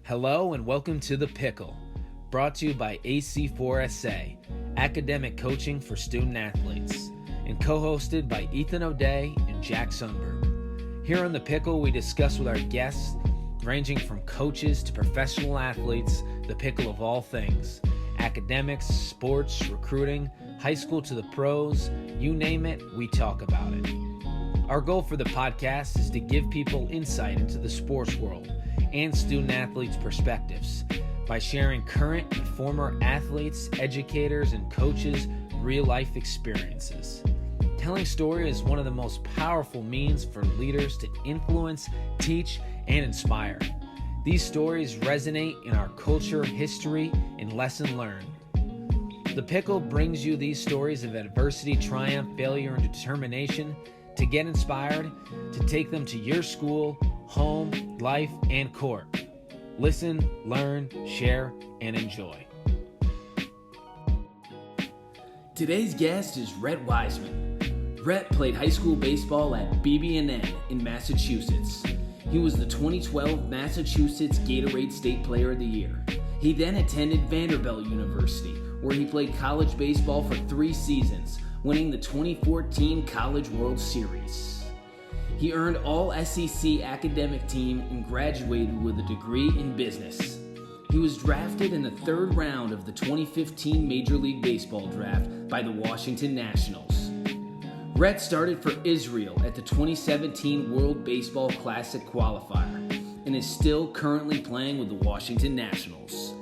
Hello and welcome to The Pickle, brought to you by AC4SA, academic coaching for student athletes, and co-hosted by Ethan O'Day and Jack Sundberg. Here on The Pickle, we discuss with our guests, ranging from coaches to professional athletes, the pickle of all things: academics, sports, recruiting, high school to the pros, you name it, we talk about it. Our goal for the podcast is to give people insight into the sports world and student athletes' perspectives by sharing current and former athletes, educators, and coaches' real-life experiences. Telling story is one of the most powerful means for leaders to influence, teach, and inspire. These stories resonate in our culture, history, and lesson learned. The Pickle brings you these stories of adversity, triumph, failure, and determination to get inspired, to take them to your school, home, life, and court. Listen, learn, share, and enjoy. Today's guest is Rhett Wiseman. Rhett played high school baseball at BB&N in Massachusetts. He was the 2012 Massachusetts Gatorade State Player of the Year. He then attended Vanderbilt University, where he played college baseball for 3 seasons, winning the 2014 College World Series. He earned all SEC academic team and graduated with a degree in business. He was drafted in the 3rd round of the 2015 Major League Baseball draft by the Washington Nationals. Rhett started for Israel at the 2017 World Baseball Classic qualifier and is still currently playing with the Washington Nationals.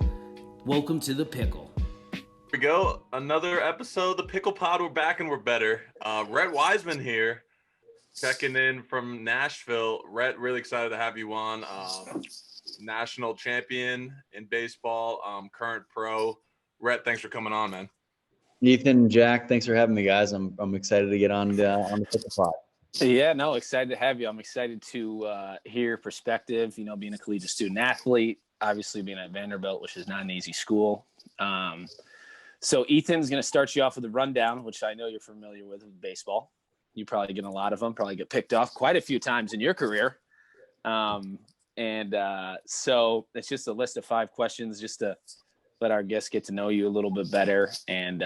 Welcome to The Pickle. Here we go. Another episode of The Pickle Pod. We're back and we're better. Rhett Wiseman here, checking in from Nashville. Rhett, really excited to have you on. National champion in baseball, current pro. Rhett, thanks for coming on, man. Ethan, Jack, thanks for having me, guys. I'm excited to get on the Pickle Pod. Yeah, no, excited to have you. I'm excited to hear your perspective, being a collegiate student athlete, obviously being at Vanderbilt, which is not an easy school. So Ethan's going to start you off with a rundown, which I know you're familiar with baseball. You probably get a lot of them, probably get picked off quite a few times in your career. So it's just a list of 5 questions just to let our guests get to know you a little bit better. And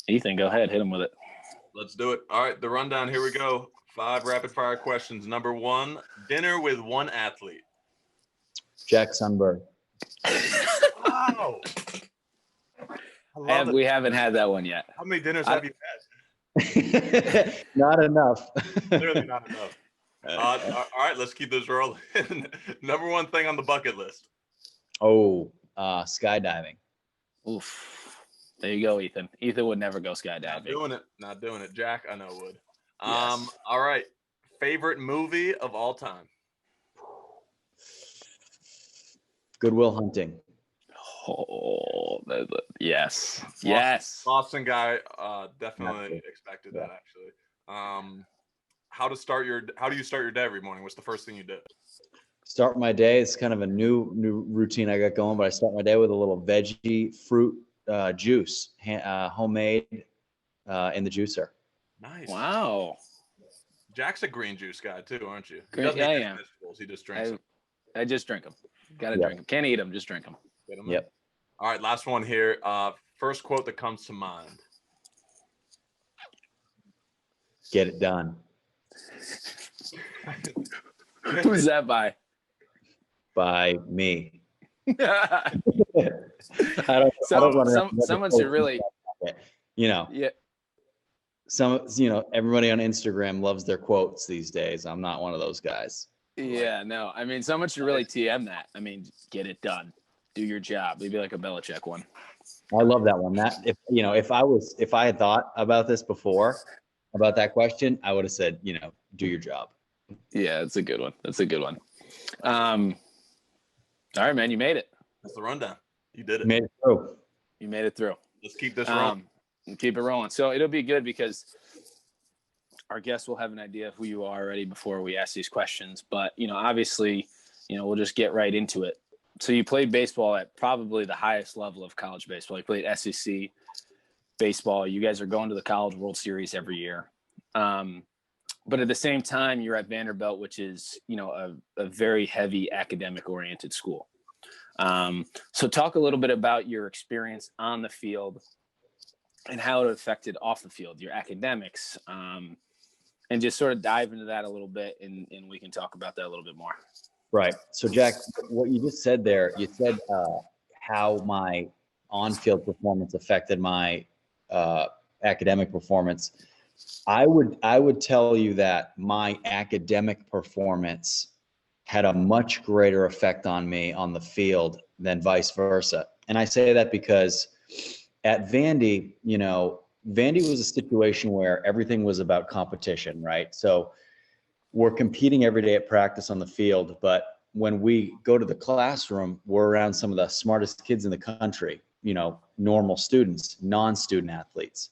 Ethan, go ahead, hit them with it. Let's do it. All right, the rundown, here we go. 5 rapid fire questions. Number 1, dinner with one athlete. Jack Sundberg. Wow. We haven't had that one yet. How many dinners have you had? Not enough. Literally not enough. All right, let's keep this rolling. Number 1 thing on the bucket list. Skydiving. Oof. There you go, Ethan. Ethan would never go skydiving. Not doing it. Jack, I know would. Yes. All right. Favorite movie of all time. Good Will Hunting. Oh, yes. Boston guy, definitely expected that, actually. How do you start your day every morning? What's the first thing you do? Start my day. It's kind of a new routine I got going, but I start my day with a little veggie fruit juice, homemade in the juicer. Nice. Wow. Jack's a green juice guy too, aren't you? Yeah, I am. He just drinks them. I just drink them. Got to drink them. Can't eat them. Just drink them. Yep. All right, last one here. First quote that comes to mind. Get it done. Who's that by? By me. Someone should really, Yeah. Everybody on Instagram loves their quotes these days. I'm not one of those guys. Yeah, no. I mean, someone should really TM that. I mean, get it done. Do your job. Maybe like a Belichick one. I love that one. That if I had thought about this before, about that question, I would have said, do your job. Yeah, that's a good one. All right, man, you made it. That's the rundown. You did it. You made it through. Let's keep this rolling. Keep it rolling. So it'll be good because our guests will have an idea of who you are already before we ask these questions. But, obviously, we'll just get right into it. So you played baseball at probably the highest level of college baseball. You played SEC baseball. You guys are going to the College World Series every year. But at the same time, you're at Vanderbilt, which is, a very heavy academic oriented school. So talk a little bit about your experience on the field and how it affected off the field, your academics, and just sort of dive into that a little bit, and we can talk about that a little bit more. Right. So, Jack, what you just said there, you said how my on-field performance affected my academic performance. I would tell you that my academic performance had a much greater effect on me on the field than vice versa. And I say that because at Vandy, Vandy was a situation where everything was about competition, right? So we're competing every day at practice on the field, but when we go to the classroom, we're around some of the smartest kids in the country, normal students, non-student athletes,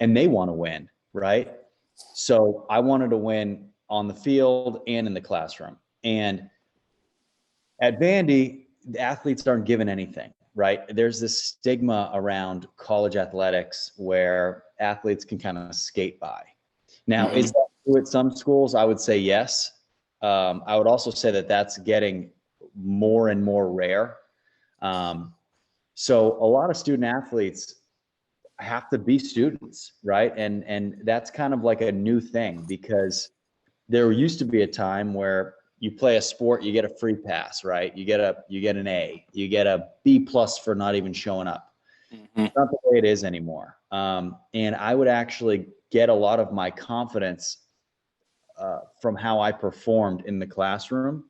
and they want to win, right? So I wanted to win on the field and in the classroom. And at Vandy, the athletes aren't given anything, right? There's this stigma around college athletics where athletes can kind of skate by. Now, is that true at some schools? I would say yes. I would also say that that's getting more and more rare. So a lot of student athletes have to be students, right? And that's kind of like a new thing, because there used to be a time where you play a sport, you get a free pass, right? You get an A, you get a B+ for not even showing up. It's not the way it is anymore. And I would actually get a lot of my confidence from how I performed in the classroom.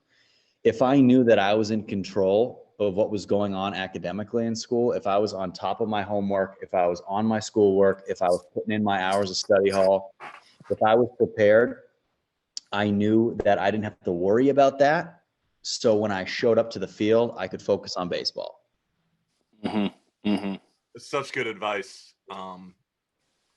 If I knew that I was in control of what was going on academically in school, if I was on top of my homework, if I was on my schoolwork, if I was putting in my hours of study hall, if I was prepared, I knew that I didn't have to worry about that. So when I showed up to the field, I could focus on baseball. It's such good advice.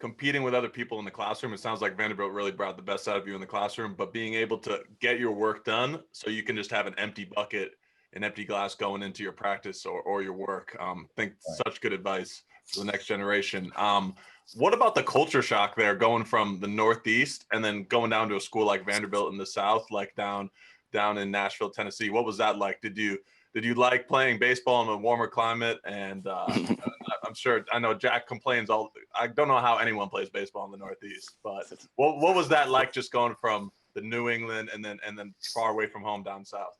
Competing with other people in the classroom, it sounds like Vanderbilt really brought the best out of you in the classroom, but being able to get your work done so you can just have an empty bucket, an empty glass going into your practice or your work. I think such good advice for the next generation. What about the culture shock there, going from the Northeast and then going down to a school like Vanderbilt in the South, like down in Nashville, Tennessee? What was that like? Did you like playing baseball in a warmer climate? And I'm sure, I know Jack complains I don't know how anyone plays baseball in the Northeast, but what was that like, just going from the New England and then far away from home down south?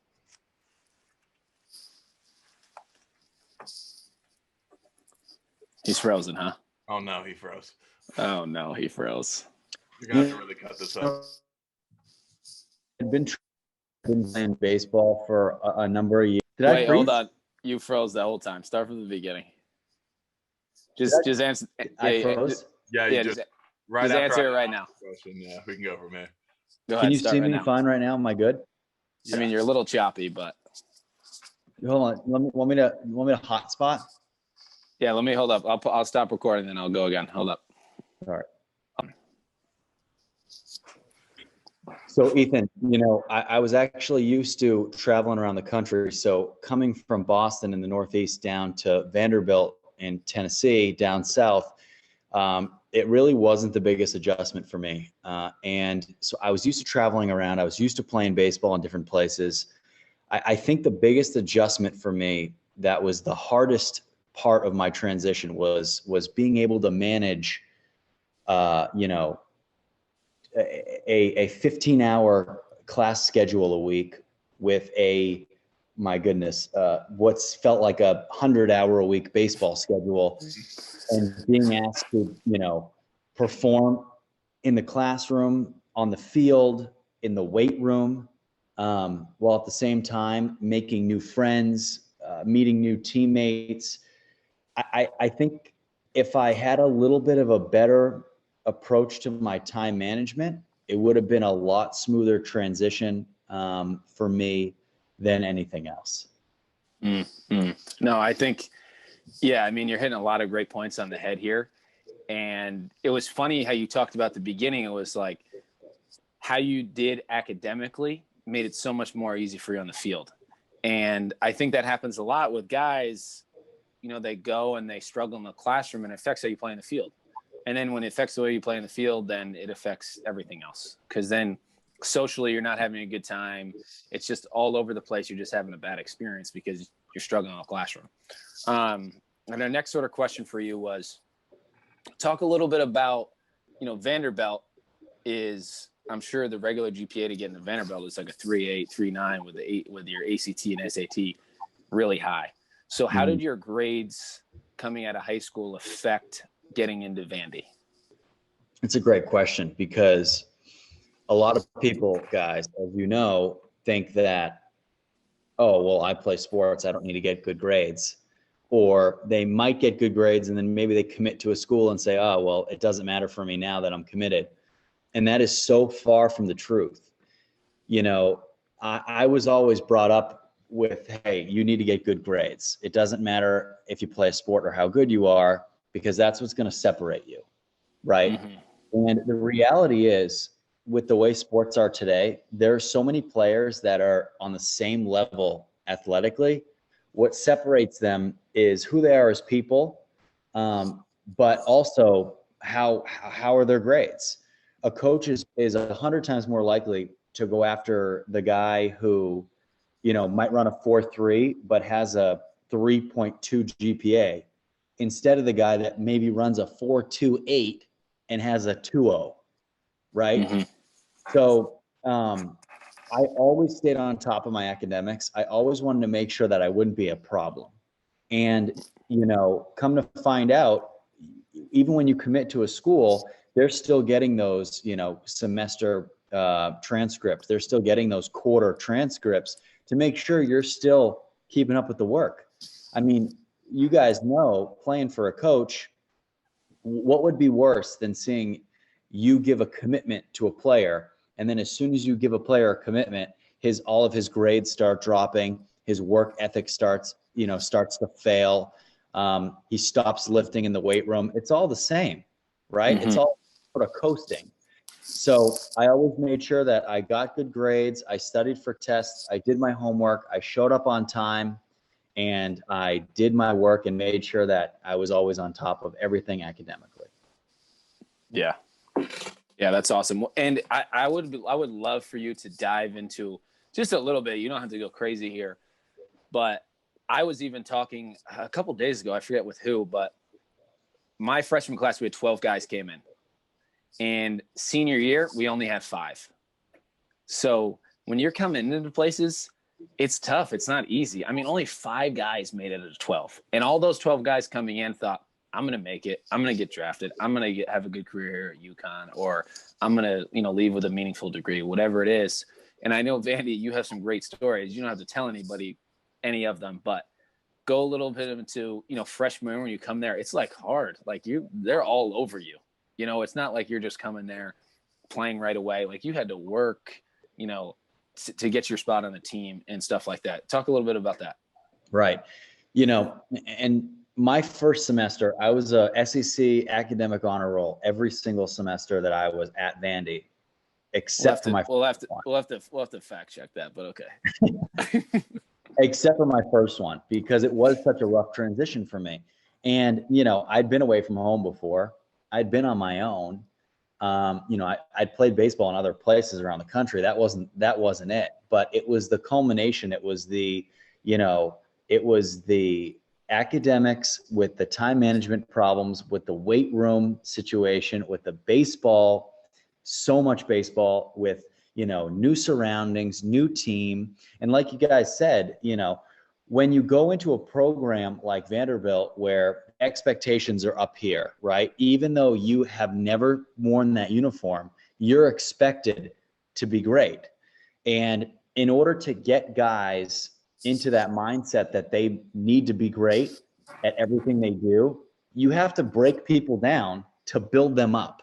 He's frozen, huh? Oh no, he froze. Oh no, he froze. You're gonna have to really cut this up. I've been playing baseball for a number of years. Wait, hold on. You froze the whole time. Start from the beginning. Just answer. I froze? Yeah, just right just after answer it right now. Question. Yeah, we can go from here. Go ahead. Can you see me now. fine right now? Am I good? I mean, you're a little choppy, but hold on. Want me to hotspot? Yeah, let me hold up. I'll stop recording, then I'll go again. Hold up. All right. So Ethan, I was actually used to traveling around the country. So coming from Boston in the Northeast down to Vanderbilt in Tennessee down south, it really wasn't the biggest adjustment for me. And so I was used to traveling around. I was used to playing baseball in different places. I think the biggest adjustment for me, that was the hardest part of my transition, was being able to manage, a 15-hour class schedule a week with what's felt like a 100-hour-a-week baseball schedule, and being asked to, perform in the classroom, on the field, in the weight room, while at the same time making new friends, meeting new teammates. I think if I had a little bit of a better approach to my time management, it would have been a lot smoother transition for me than anything else. No, I think, I mean, you're hitting a lot of great points on the head here. And it was funny how you talked about the beginning. It was like how you did academically made it so much more easy for you on the field. And I think that happens a lot with guys. They go and they struggle in the classroom, and it affects how you play in the field. And then when it affects the way you play in the field, then it affects everything else. Because then socially you're not having a good time. It's just all over the place. You're just having a bad experience because you're struggling in the classroom. And our next sort of question for you was, talk a little bit about, Vanderbilt is, I'm sure the regular GPA to get into Vanderbilt is like a 3.8, 3.9 with your ACT and SAT really high. So how did your grades coming out of high school affect getting into Vandy? It's a great question, because a lot of people, guys, as you know, think that, oh, well, I play sports, I don't need to get good grades. Or they might get good grades and then maybe they commit to a school and say, oh, well, it doesn't matter for me now that I'm committed. And that is so far from the truth. I was always brought up with, hey, you need to get good grades. It doesn't matter if you play a sport or how good you are, because that's what's going to separate you, right? Mm-hmm. And the reality is, with the way sports are today, there are so many players that are on the same level athletically. What separates them is who they are as people, but also how are their grades. A coach is 100 times more likely to go after the guy who, might run a 4.3 but has a 3.2 GPA, instead of the guy that maybe runs a 4.28 and has a 2.0, right? Mm-hmm. So I always stayed on top of my academics. I always wanted to make sure that I wouldn't be a problem. And, come to find out, even when you commit to a school, they're still getting those, semester transcripts. They're still getting those quarter transcripts to make sure you're still keeping up with the work. I mean, you guys know, playing for a coach, what would be worse than seeing you give a commitment to a player, and then as soon as you give a player a commitment, all of his grades start dropping, his work ethic starts to fail. He stops lifting in the weight room. It's all the same, right? Mm-hmm. It's all sort of coasting. So I always made sure that I got good grades. I studied for tests. I did my homework. I showed up on time, and I did my work and made sure that I was always on top of everything academically. Yeah. Yeah, that's awesome. And I would love for you to dive into just a little bit. You don't have to go crazy here, but I was even talking a couple days ago, I forget with who, but my freshman class, we had 12 guys came in, and senior year, we only had 5. So when you're coming into places, it's tough. It's not easy. I mean, only 5 guys made it at 12, and all those 12 guys coming in thought, I'm going to make it. I'm going to get drafted. I'm going to have a good career here at UConn, or I'm going to, leave with a meaningful degree, whatever it is. And I know, Vandy, you have some great stories. You don't have to tell anybody any of them, but go a little bit into, freshman when you come there, it's like hard. Like they're all over you. It's not like you're just coming there playing right away. Like you had to work, to get your spot on the team and stuff like that. Talk a little bit about that. Right. And my first semester, I was a SEC academic honor roll every single semester that I was at Vandy, except for my. We'll have to fact check that, but okay. Except for my first one, because it was such a rough transition for me. And I'd been away from home before. I'd been on my own. I'd played baseball in other places around the country. That wasn't it. But it was the culmination. It was the academics with the time management problems, with the weight room situation, with the baseball, so much baseball, with, new surroundings, new team. And like you guys said, when you go into a program like Vanderbilt, where expectations are up here, right? Even though you have never worn that uniform, you're expected to be great. And in order to get guys into that mindset that they need to be great at everything they do, you have to break people down to build them up,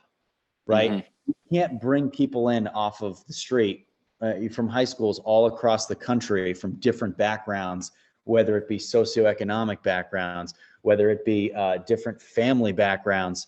right? Mm-hmm. You can't bring people in off of the street from high schools all across the country from different backgrounds, whether it be socioeconomic backgrounds, whether it be different family backgrounds.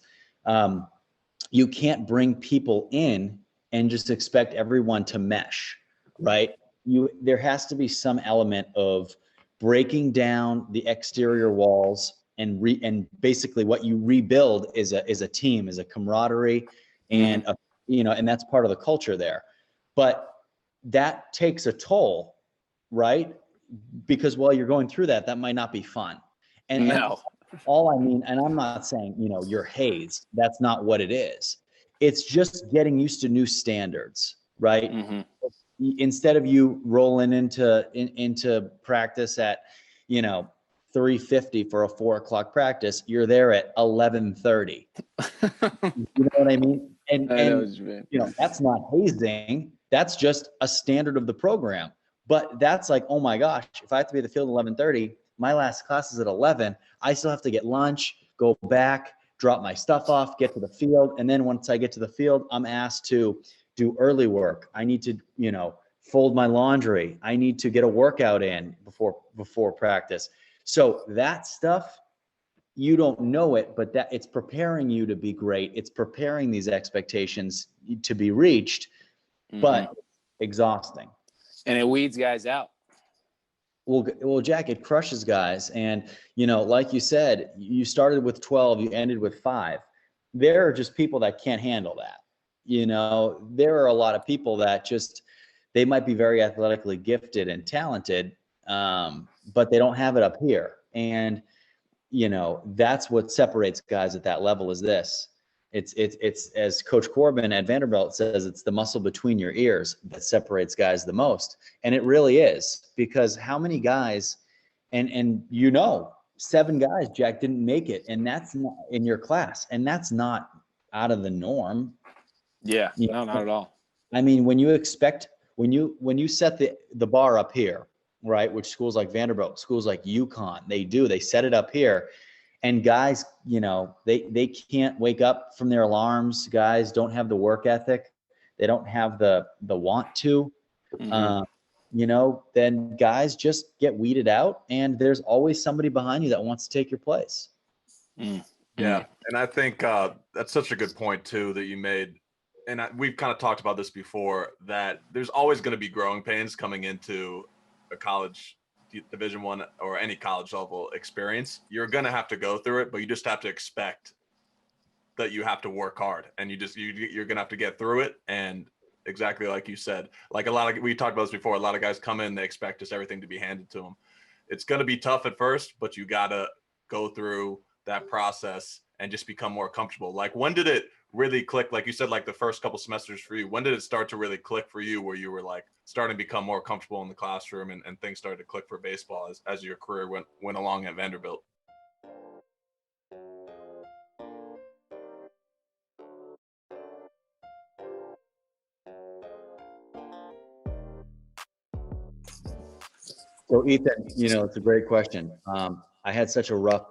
You can't bring people in and just expect everyone to mesh, right? There has to be some element of breaking down the exterior walls, and basically what you rebuild is a team, is a camaraderie, and and that's part of the culture there. but that takes a toll, right? Because while you're going through that, that might not be fun. And all I mean, and I'm not saying, you're hazed. That's not what it is. It's just getting used to new standards, right? Mm-hmm. Instead of you rolling into practice at, 3:50 for a 4:00 practice, you're there at 11:30. You know what I mean? And that's not hazing. That's just a standard of the program. But that's like, oh my gosh, if I have to be at the field at 11:30, my last class is at 11. I still have to get lunch, go back, drop my stuff off, get to the field. And then once I get to the field, I'm asked to do early work. I need to, fold my laundry. I need to get a workout in before practice. So that stuff, you don't know it, but that it's preparing you to be great. It's preparing these expectations to be reached, but exhausting. And it weeds guys out. Well, Jack, it crushes guys. And, like you said, you started with 12, you ended with 5. There are just people that can't handle that. There are a lot of people that they might be very athletically gifted and talented, but they don't have it up here. And, that's what separates guys at that level is this. It's as Coach Corbin at Vanderbilt says, it's the muscle between your ears that separates guys the most. And it really is, because how many guys, and 7 guys, Jack, didn't make it. And that's not in your class. And that's not out of the norm. Yeah, no, not at all. I mean, when you set the bar up here, right, which schools like Vanderbilt, schools like UConn, they set it up here. And guys, they can't wake up from their alarms. Guys don't have the work ethic. They don't have the want to. Then guys just get weeded out, and there's always somebody behind you that wants to take your place. Yeah, and I think that's such a good point too that you made. And we've kind of talked about this before, that there's always going to be growing pains coming into a college Division I or any college level experience. You're going to have to go through it, but you just have to expect that you have to work hard, and you're going to have to get through it. And exactly like you said, like we talked about this before, a lot of guys come in, they expect just everything to be handed to them. It's going to be tough at first, but you got to go through that process and just become more comfortable. Like, when did it really click? Like you said, like the first couple semesters for you, when did it start to really click for you, where you were like starting to become more comfortable in the classroom and things started to click for baseball as your career went along at Vanderbilt? So Ethan, it's a great question. I had such a rough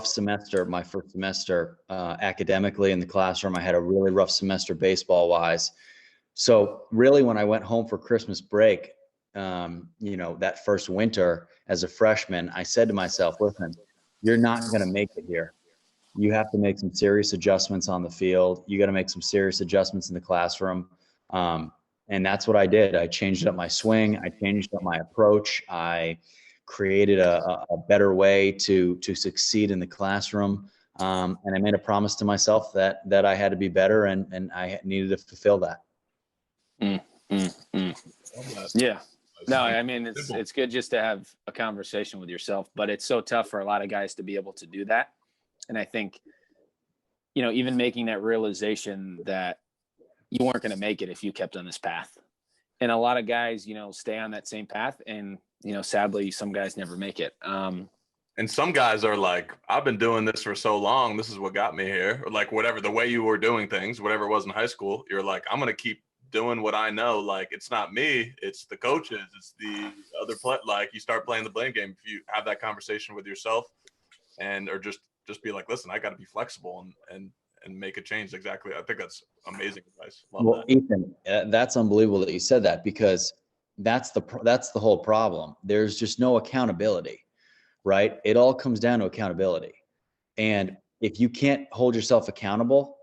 semester, my first semester, academically in the classroom. I had a really rough semester baseball wise. So really, when I went home for Christmas break, that first winter as a freshman, I said to myself, listen, you're not going to make it here. You have to make some serious adjustments on the field. You got to make some serious adjustments in the classroom. And that's what I did. I changed up my swing. I changed up my approach. I created a better way to succeed in the classroom. And I made a promise to myself that I had to be better, and I needed to fulfill that. Yeah. No, I mean, it's good just to have a conversation with yourself, but it's so tough for a lot of guys to be able to do that. And I think, even making that realization that you weren't going to make it if you kept on this path. And a lot of guys, stay on that same path, and, sadly, some guys never make it. And some guys are like, I've been doing this for so long, this is what got me here. Or like whatever, the way you were doing things, whatever it was in high school, you're like, I'm going to keep doing what I know. Like, it's not me, it's the coaches, it's the other play. Like, you start playing the blame game. If you have that conversation with yourself or just be like, listen, I got to be flexible and make a change. Exactly. I think that's amazing advice. Love that. Ethan, that's unbelievable that you said that, because that's the whole problem. There's just no accountability, right? It all comes down to accountability. And if you can't hold yourself accountable,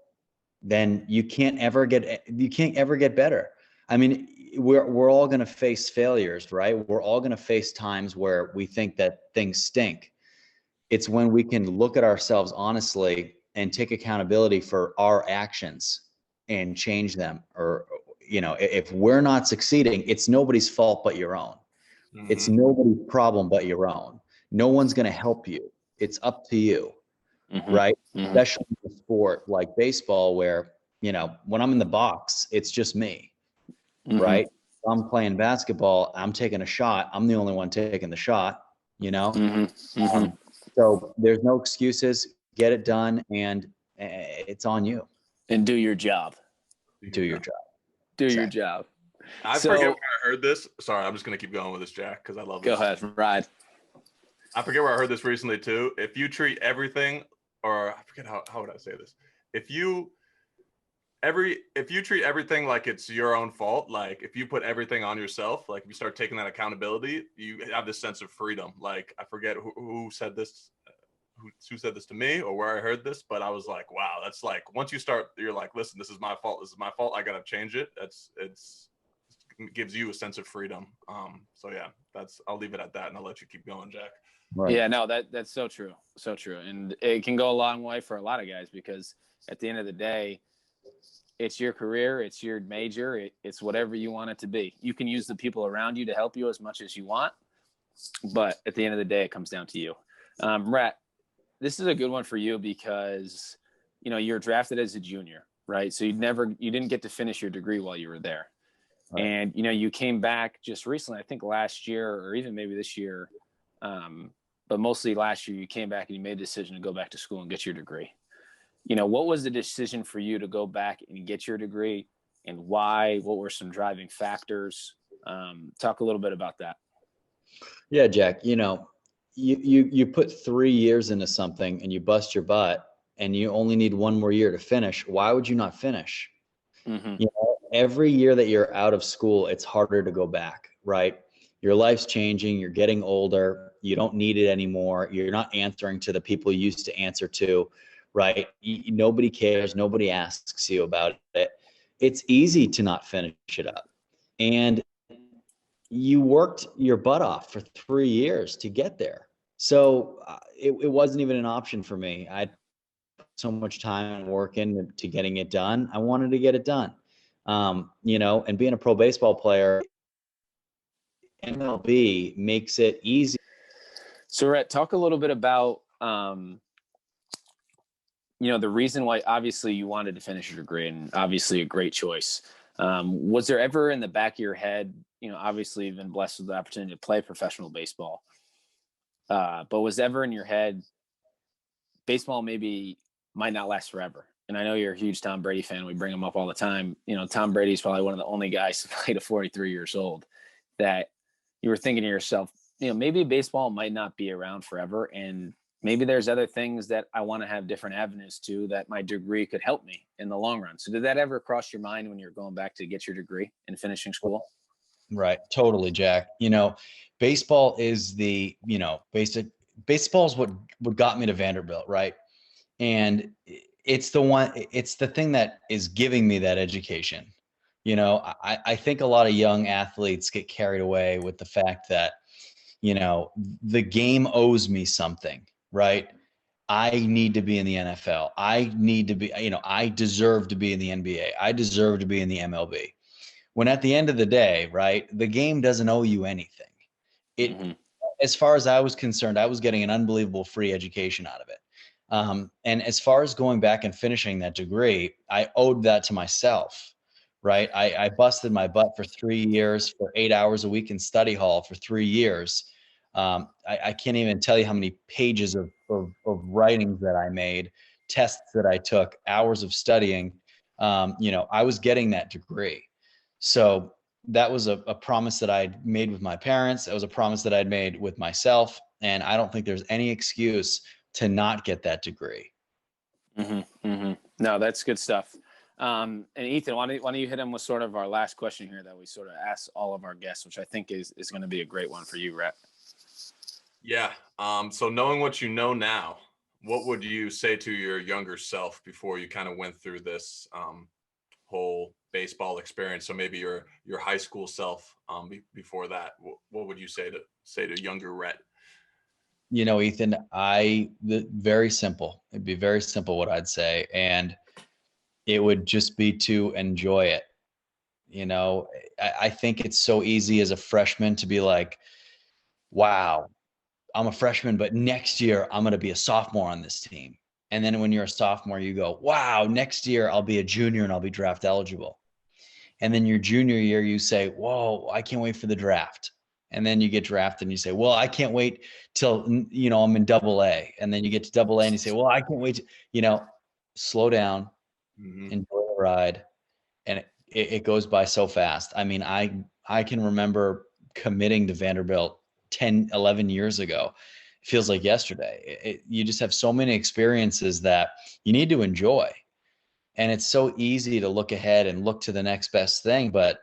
then you can't ever get better. I mean, we're all going to face failures, right? We're all going to face times where we think that things stink. It's when we can look at ourselves honestly and take accountability for our actions and change them, or if we're not succeeding, it's nobody's fault but your own. Mhm. It's nobody's problem but your own. No one's going to help you. It's up to you, right? Especially in a sport like baseball where, when I'm in the box, it's just me, right? If I'm playing basketball, I'm taking a shot. I'm the only one taking the shot, So there's no excuses. Get it done, and it's on you. And do your job. Do your job. Do your job. I forget where I heard this. Sorry, I'm just going to keep going with this, Jack, because I love this. Go ahead, ride. I forget where I heard this recently, too. If you treat everything, or I forget how would I say this? If you treat everything like it's your own fault, like if you put everything on yourself, like if you start taking that accountability, you have this sense of freedom. Like I forget who said this, who said this to me or where I heard this, but I was like, wow, that's like, once you start, you're like, listen, this is my fault. This is my fault. I got to change it. It gives you a sense of freedom. So yeah, I'll leave it at that and I'll let you keep going, Jack. Right. Yeah, no, that's so true. So true. And it can go a long way for a lot of guys because at the end of the day, it's your career, it's your major, it's whatever you want it to be. You can use the people around you to help you as much as you want, but at the end of the day, it comes down to you. Rhett, this is a good one for you because, you're drafted as a junior, right? So you didn't get to finish your degree while you were there. Right. And, you came back just recently, I think last year or even maybe this year, but mostly last year, you came back and you made a decision to go back to school and get your degree. What was the decision for you to go back and get your degree and why? What were some driving factors? Talk a little bit about that. Yeah, Jack, you put 3 years into something and you bust your butt and you only need one more year to finish. Why would you not finish? Every year that you're out of school, it's harder to go back, right? Your life's changing. You're getting older. You don't need it anymore. You're not answering to the people you used to answer to, right? Nobody cares. Nobody asks you about it. It's easy to not finish it up. And you worked your butt off for 3 years to get there. So it wasn't even an option for me. I put so much time and work into getting it done. I wanted to get it done. And being a pro baseball player, MLB makes it easy. So, Rhett, talk a little bit about, the reason why obviously you wanted to finish your degree and obviously a great choice. Was there ever in the back of your head, obviously you've been blessed with the opportunity to play professional baseball, but was ever in your head, baseball maybe might not last forever? And I know you're a huge Tom Brady fan. We bring him up all the time. Tom Brady's probably one of the only guys to play to 43 years old that you were thinking to yourself, maybe baseball might not be around forever. And maybe there's other things that I want to have different avenues to that my degree could help me in the long run. So did that ever cross your mind when you're going back to get your degree and finishing school? Right. Totally, Jack. Baseball is baseball is what got me to Vanderbilt. Right. And it's the thing that is giving me that education. I think a lot of young athletes get carried away with the fact that, the game owes me something, right? I need to be in the NFL. I need to be, I deserve to be in the NBA. I deserve to be in the MLB. When at the end of the day, right, the game doesn't owe you anything. As far as I was concerned, I was getting an unbelievable free education out of it. And as far as going back and finishing that degree, I owed that to myself, right? I busted my butt for 3 years, for 8 hours a week in study hall for 3 years. I can't even tell you how many pages of writings that I made, tests that I took, hours of studying. I was getting that degree. So that was a promise that I'd made with my parents. It was a promise that I'd made with myself. And I don't think there's any excuse to not get that degree. No, that's good stuff. And Ethan, why don't you hit him with sort of our last question here that we sort of ask all of our guests, which I think is going to be a great one for you, Rhett. Yeah. So knowing what you know now, what would you say to your younger self before you kind of went through this whole baseball experience? So maybe your high school self before that, what would you say to younger Rhett? Ethan, very simple. It'd be very simple what I'd say. And it would just be to enjoy it. You know, I think it's so easy as a freshman to be like, wow, I'm a freshman, but next year I'm going to be a sophomore on this team. And then when you're a sophomore, you go, wow, next year I'll be a junior and I'll be draft eligible. And then your junior year, you say, whoa, I can't wait for the draft. And then you get drafted and you say, well, I can't wait till, you know, I'm in double A. And then you get to double A and you say, well, I can't wait to, you know, slow down, enjoy the ride. And it goes by so fast. I mean, I can remember committing to Vanderbilt 10, 11 years ago. It feels like yesterday. You just have so many experiences that you need to enjoy. And it's so easy to look ahead and look to the next best thing, but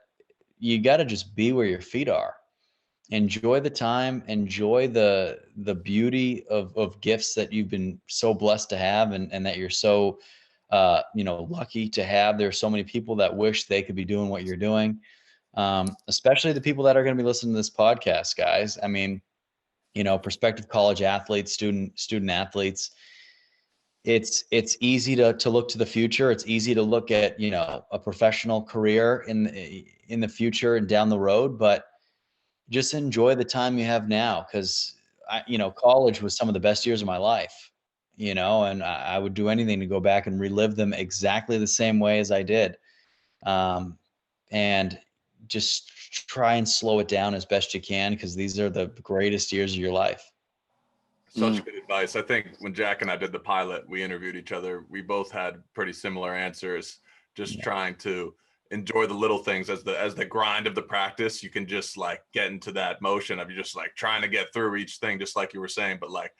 you got to just be where your feet are. Enjoy the time, enjoy the beauty of gifts that you've been so blessed to have, and that you're so you know, lucky to have. There's so many people that wish they could be doing what you're doing, especially the people that are going to be listening to this podcast, guys. I mean, you know, prospective college athletes, student athletes. It's easy to look to the future. It's easy to look at, you know, a professional career in the future and down the road, but just enjoy the time you have now, because you know, college was some of the best years of my life, you know, and I would do anything to go back and relive them exactly the same way as I did, and just try and slow it down as best you can, because these are the greatest years of your life. Such good advice. I think when Jack and I did the pilot, we interviewed each other. We both had pretty similar answers, just trying to enjoy the little things as the grind of the practice. You can just like get into that motion of you just like trying to get through each thing, just like you were saying. But like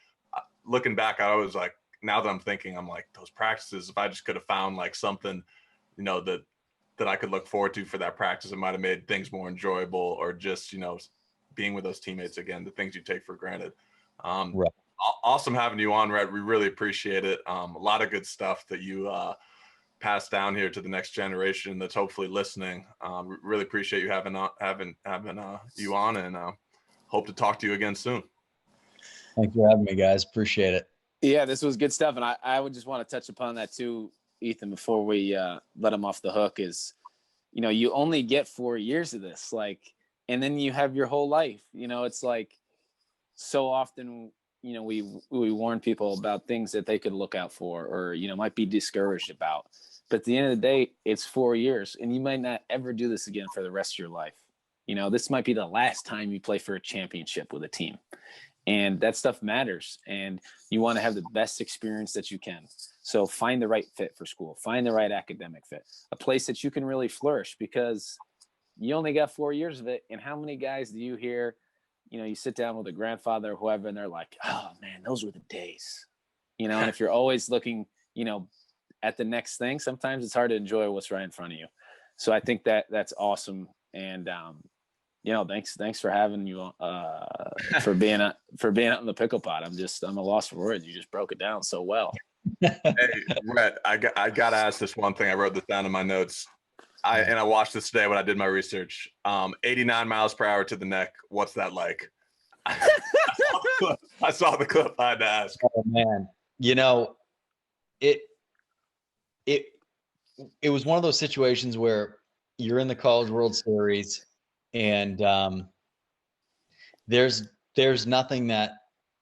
looking back, I was like, now that I'm thinking, I'm like, those practices, if I just could have found like something, you know, that I could look forward to for that practice, it might have made things more enjoyable, or just, you know, being with those teammates again, the things you take for granted. Right. Awesome having you on, Rhett. We really appreciate it. A lot of good stuff that you pass down here to the next generation that's hopefully listening. We really appreciate you having you on, and hope to talk to you again soon. Thanks for having me, guys. Appreciate it. Yeah, this was good stuff. And I would just want to touch upon that too, Ethan, before we let him off the hook, is, you know, you only get 4 years of this, like, and then you have your whole life. You know, it's like so often, you know, we warn people about things that they could look out for, or, you know, might be discouraged about. But at the end of the day, it's 4 years, and you might not ever do this again for the rest of your life. You know, this might be the last time you play for a championship with a team. And that stuff matters. And you want to have the best experience that you can. So find the right fit for school, find the right academic fit, a place that you can really flourish, because you only got 4 years of it. And how many guys do you hear, you know, you sit down with a grandfather or whoever, and they're like, oh man, those were the days, you know. And if you're always looking, you know, at the next thing, sometimes it's hard to enjoy what's right in front of you. So I think that's awesome. And, you know, thanks for having you, for being out in the Pickle Pod. I'm a loss for words. You just broke it down so well. Hey, Rhett, I got to ask this one thing. I wrote this down in my notes. I watched this today when I did my research. 89 miles per hour to the neck. What's that like? I saw the clip. I had to ask. Oh man, you know, it was one of those situations where you're in the College World Series, and there's nothing that,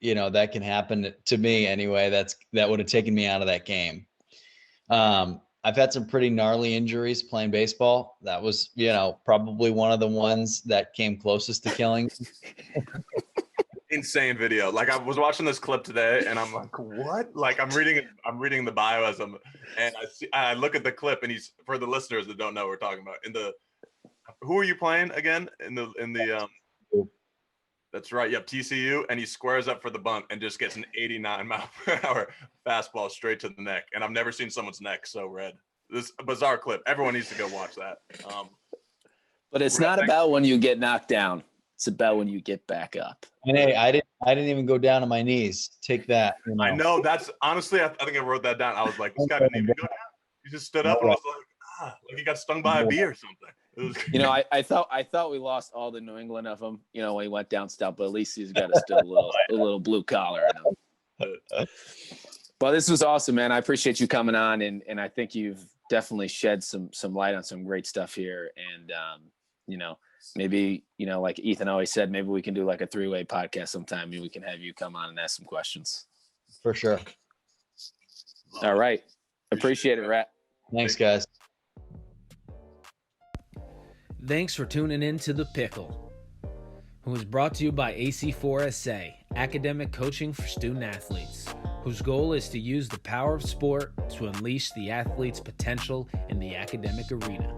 you know, that can happen to me anyway that would have taken me out of that game. I've had some pretty gnarly injuries playing baseball. That was, you know, probably one of the ones that came closest to killing me. Insane video. Like, I was watching this clip today, and I'm like, what? Like, I'm reading the bio and I look at the clip, and he's, for the listeners that don't know what we're talking about, who are you playing again in the that's right. Yep. TCU. And he squares up for the bunt and just gets an 89 mile per hour fastball straight to the neck. And I've never seen someone's neck so red. This bizarre clip. Everyone needs to go watch that. But it's not about when you get knocked down. It's about when you get back up. And hey, I didn't even go down on my knees. Take that. You know. I know. That's honestly, I think I wrote that down. I was like, this guy didn't even go down. He just stood up and I was like, like he got stung by a bee or something. You know, I thought we lost all the New England of him, you know, when he went down stout, but at least he's got a little blue collar in him. But this was awesome, man. I appreciate you coming on, and I think you've definitely shed some light on some great stuff here. And, maybe, like Ethan always said, maybe we can do like a 3-way podcast sometime. Maybe we can have you come on and ask some questions. For sure. All right. Appreciate it, Rhett. Thanks, guys. Thanks for tuning in to The Pickle, who is brought to you by AC4SA, academic coaching for student athletes, whose goal is to use the power of sport to unleash the athlete's potential in the academic arena.